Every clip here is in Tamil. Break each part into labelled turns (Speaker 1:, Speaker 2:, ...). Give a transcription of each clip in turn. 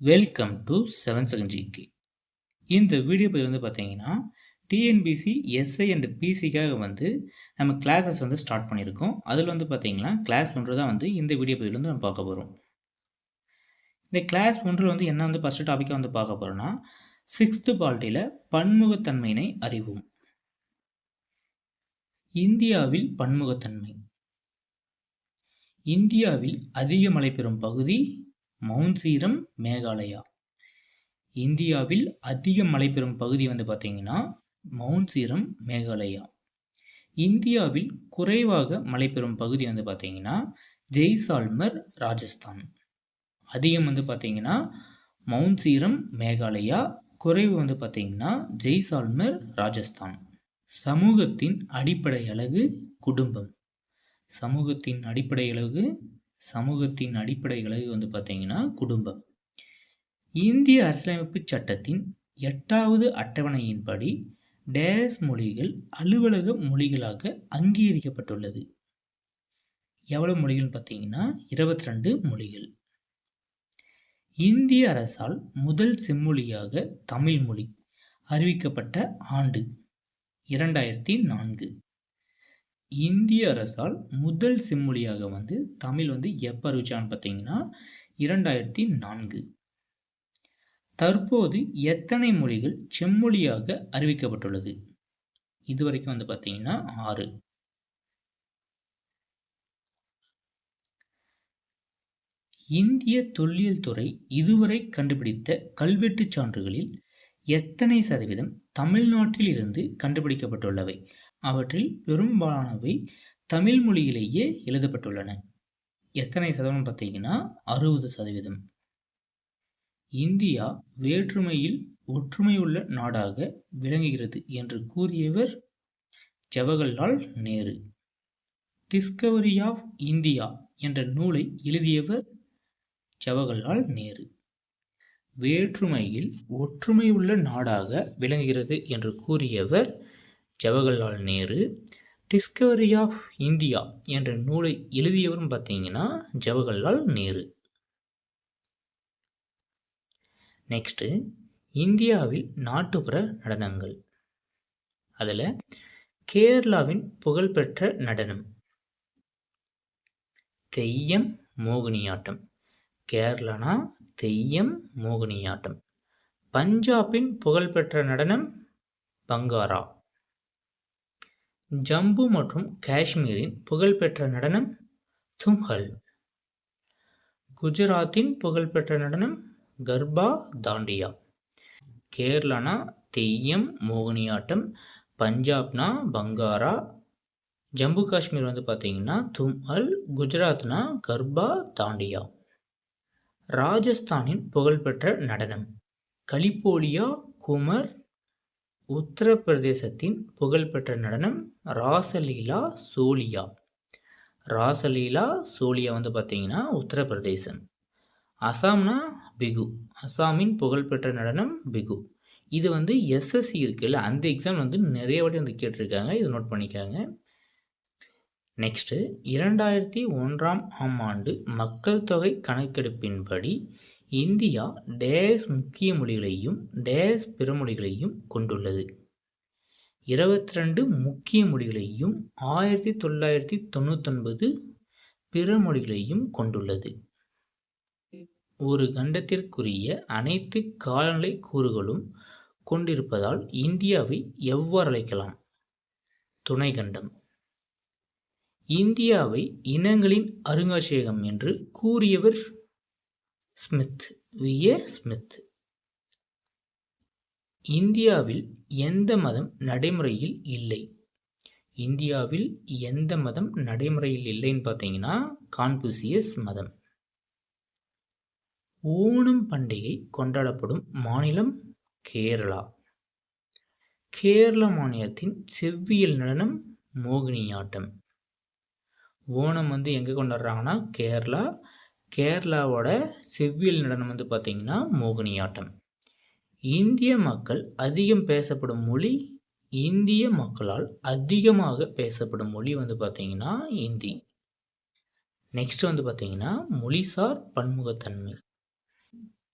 Speaker 1: Welcome to 7 second GK. இந்த வீடியோ பதிவு வந்து பார்த்தீங்கன்னா டிஎன்பிசி எஸ்ஐ அண்ட் பிசிக்காக வந்து நம்ம கிளாஸஸ் வந்து ஸ்டார்ட் பண்ணியிருக்கோம். அதில் வந்து பார்த்தீங்கன்னா கிளாஸ் 1 தான் வந்து இந்த வீடியோ பதிவில் வந்து நம்ம பார்க்க போகிறோம். இந்த கிளாஸ் 1 வந்து என்ன வந்து ஃபஸ்ட்டு டாப்பிக்காக வந்து பார்க்க போகிறோன்னா 6th பால்ட்டியில் பன்முகத்தன்மையினை அறிவோம். இந்தியாவில் பன்முகத்தன்மை. இந்தியாவில் அதிக மழை பெறும் பகுதி மவுண்ட் சீரம், மேகாலயா. இந்தியாவில் அதிக மழை பெறும் பகுதி வந்து பார்த்தீங்கன்னா மவுண்ட் சீரம், மேகாலயா. இந்தியாவில் குறைவாக மழை பெறும் பகுதி வந்து பார்த்தீங்கன்னா ஜெய்சால்மர், ராஜஸ்தான். அதிகம் வந்து பார்த்தீங்கன்னா மவுண்ட் சீரம், மேகாலயா. குறைவு வந்து பார்த்தீங்கன்னா ஜெய்சால்மர், ராஜஸ்தான். சமூகத்தின் அடிப்படை அலகு குடும்பம். சமூகத்தின் அடிப்படை அலகு வந்து பார்த்தீங்கன்னா குடும்பம். இந்திய அரசியலமைப்பு சட்டத்தின் 8வது அட்டவணையின்படி டேஸ் மொழிகள் அலுவலக மொழிகளாக அங்கீகரிக்கப்பட்டுள்ளது. எவ்வளவு மொழிகள் பார்த்தீங்கன்னா 22 மொழிகள். இந்திய அரசால் முதல் செம்மொழியாக தமிழ் மொழி அறிவிக்கப்பட்ட ஆண்டு 2004. இந்திய அரசால் முதல் செம்மொழியாக வந்து தமிழ் வந்து எப்போ அறிவிச்சான்னு பார்த்தீங்கன்னா 2004. தற்போது எத்தனை மொழிகள் செம்மொழியாக அறிவிக்கப்பட்டுள்ளது? இதுவரைக்கும் வந்து பார்த்தீங்கன்னா 6. இந்திய தொல்லியல் துறை இதுவரை கண்டுபிடித்த கல்வெட்டுச் சான்றுகளில் எத்தனை சதவீதம் தமிழ்நாட்டில் இருந்து கண்டுபிடிக்கப்பட்டுள்ளவை? அவற்றில் பெரும்பாலானவை தமிழ் மொழியிலேயே எழுதப்பட்டுள்ளன. எத்தனை சதவீதம் பார்த்தீங்கன்னா 60%. இந்தியா வேற்றுமையில் ஒற்றுமையுள்ள நாடாக விளங்குகிறது என்று கூறியவர் Jawaharlal Nehru. Discovery of India என்ற நூலை எழுதியவர் ஜவஹர்லால் நேரு. வேற்றுமையில் ஒற்றுமையுள்ள நாடாக விளங்குகிறது என்று கூறியவர் Jawaharlal Nehru. Discovery of India என்ற நூலை எழுதியவரும் பார்த்தீங்கன்னா ஜவஹர்லால் நேரு. நெக்ஸ்ட்டு இந்தியாவில் நாட்டுப்புற நடனங்கள். அதில் கேரளாவின் புகழ்பெற்ற நடனம் தெய்யம், மோகினியாட்டம். கேரளானா தெய்யம், மோகினியாட்டம். பஞ்சாபின் புகழ்பெற்ற நடனம் பங்காரா. ஜம்மு மற்றும் காஷ்மீரின் புகழ்பெற்ற நடனம் தும்ஹல். குஜராத்தின் புகழ்பெற்ற நடனம் கர்பா, தாண்டியா. கேரளானா தெய்யம், மோகினியாட்டம். பஞ்சாப்னா பங்காரா. ஜம்மு காஷ்மீர் வந்து பார்த்தீங்கன்னா தும்ஹல். குஜராத்னா கர்பா, தாண்டியா. ராஜஸ்தானின் புகழ்பெற்ற நடனம் கலிபோலியா, குமர். உத்தரப்பிரதேசத்தின் புகழ்பெற்ற நடனம் ராசலீலா, சோலியா. ராசலீலா, சோலியா வந்து பார்த்தீங்கன்னா உத்தரப்பிரதேசம். அசாம்னா பிகு. அசாமின் புகழ்பெற்ற நடனம் பிகு. இது வந்து எஸ்எஸ்சி இருக்குல்ல, அந்த எக்ஸாம் வந்து நிறைய வாட்டி வந்து கேட்டிருக்காங்க. இது நோட் பண்ணிக்காங்க. நெக்ஸ்ட்டு 2001ஆம் ஆண்டு மக்கள் தொகை கணக்கெடுப்பின்படி இந்தியா டேஸ் முக்கிய மொழிகளையும் டேஸ் பிற மொழிகளையும் கொண்டுள்ளது. 22 முக்கிய மொழிகளையும் 1999 பிற மொழிகளையும் கொண்டுள்ளது. ஒரு கண்டத்திற்குரிய அனைத்து காலநிலை கூறுகளும் கொண்டிருப்பதால் இந்தியாவை எவ்வாறு அழைக்கலாம்? துணை கண்டம். இந்தியாவை இனங்களின் அருங்காட்சியகம் என்று கூறியவர் ஸ்மித், வி.ஏ. ஸ்மித். இந்தியாவில் எந்த மதம் நடைமுறையில் இல்லை? இந்தியாவில் எந்த மதம் நடைமுறையில் இல்லைன்னு பார்த்தீங்கன்னா கான்ஃபூசியஸ் மதம். ஓணம் பண்டிகை கொண்டாடப்படும் மாநிலம் கேரளா. கேரள மாநிலத்தின் செவ்வியல் நடனம் மோகினியாட்டம். ஓணம் வந்து எங்கே கொண்டாடுறாங்கன்னா கேரளா. கேரளாவோட செவ்வியல் நடனம் வந்து பார்த்தீங்கன்னா மோகினியாட்டம். இந்திய மக்கள் அதிகம் பேசப்படும் மொழி. இந்திய மக்களால் அதிகமாக பேசப்படும் மொழி வந்து பார்த்தீங்கன்னா இந்தி. நெக்ஸ்ட் வந்து பார்த்தீங்கன்னா மொழிசார் பன்முகத்தன்மை.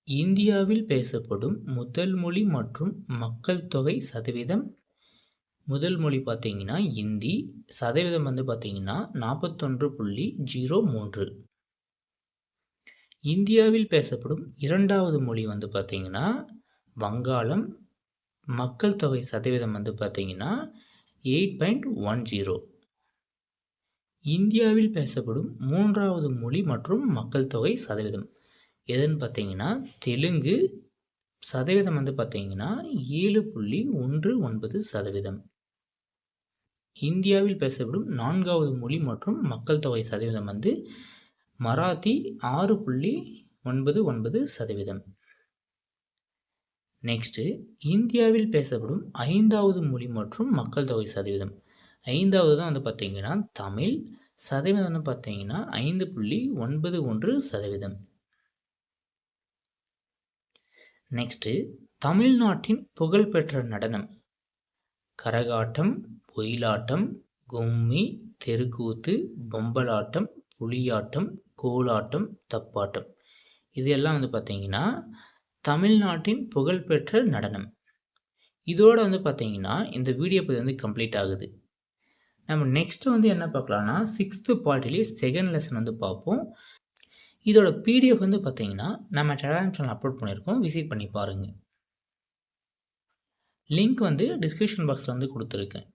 Speaker 1: இந்தியாவில் பேசப்படும் முதல் மொழி மற்றும் மக்கள் தொகை சதவீதம். முதல் மொழி பார்த்தீங்கன்னா இந்தி. சதவீதம் வந்து பார்த்தீங்கன்னா 41.03. இந்தியாவில் பேசப்படும் இரண்டாவது மொழி வந்து பார்த்தீங்கன்னா வங்காளம். மக்கள் தொகை சதவீதம் வந்து பார்த்தீங்கன்னா 8.10. இந்தியாவில் பேசப்படும் மூன்றாவது மொழி மற்றும் மக்கள் தொகை சதவீதம் எதுன்னு பார்த்தீங்கன்னா தெலுங்கு. சதவீதம் வந்து பார்த்தீங்கன்னா 7.19%. இந்தியாவில் பேசப்படும் நான்காவது மொழி மற்றும் மக்கள் தொகை சதவீதம் வந்து மராத்தி 6.99%. நெக்ஸ்ட்டு இந்தியாவில் பேசப்படும் ஐந்தாவது மொழி மற்றும் மக்கள் தொகை சதவீதம். ஐந்தாவது தான் வந்து பார்த்தீங்கன்னா தமிழ். சதவீதம் வந்து பார்த்தீங்கன்னா 5.91%. நெக்ஸ்ட்டு தமிழ்நாட்டின் புகழ்பெற்ற நடனம். கரகாட்டம், ஒயிலாட்டம், கும்மி, தெருக்கூத்து, பொம்பலாட்டம், புலியாட்டம், கோலாட்டம், தப்பாட்டம். இது எல்லாம் வந்து பார்த்தீங்கன்னா தமிழ்நாட்டின் புகழ்பெற்ற நடனம். இதோடு வந்து பார்த்தீங்கன்னா இந்த வீடியோ பதிவு வந்து கம்ப்ளீட் ஆகுது. நம்ம நெக்ஸ்ட்டு வந்து என்ன பார்க்கலான்னா 6th பார்ட்டிலே செகண்ட் லெசன் வந்து பார்ப்போம். இதோட பிடிஎஃப் வந்து பார்த்தீங்கன்னா நம்ம டெலகிராம் சேனல் அப்லோட் பண்ணியிருக்கோம். விசிட் பண்ணி பாருங்கள். லிங்க் வந்து டிஸ்கிரிப்ஷன் பாக்ஸில் வந்து கொடுத்துருக்கேன்.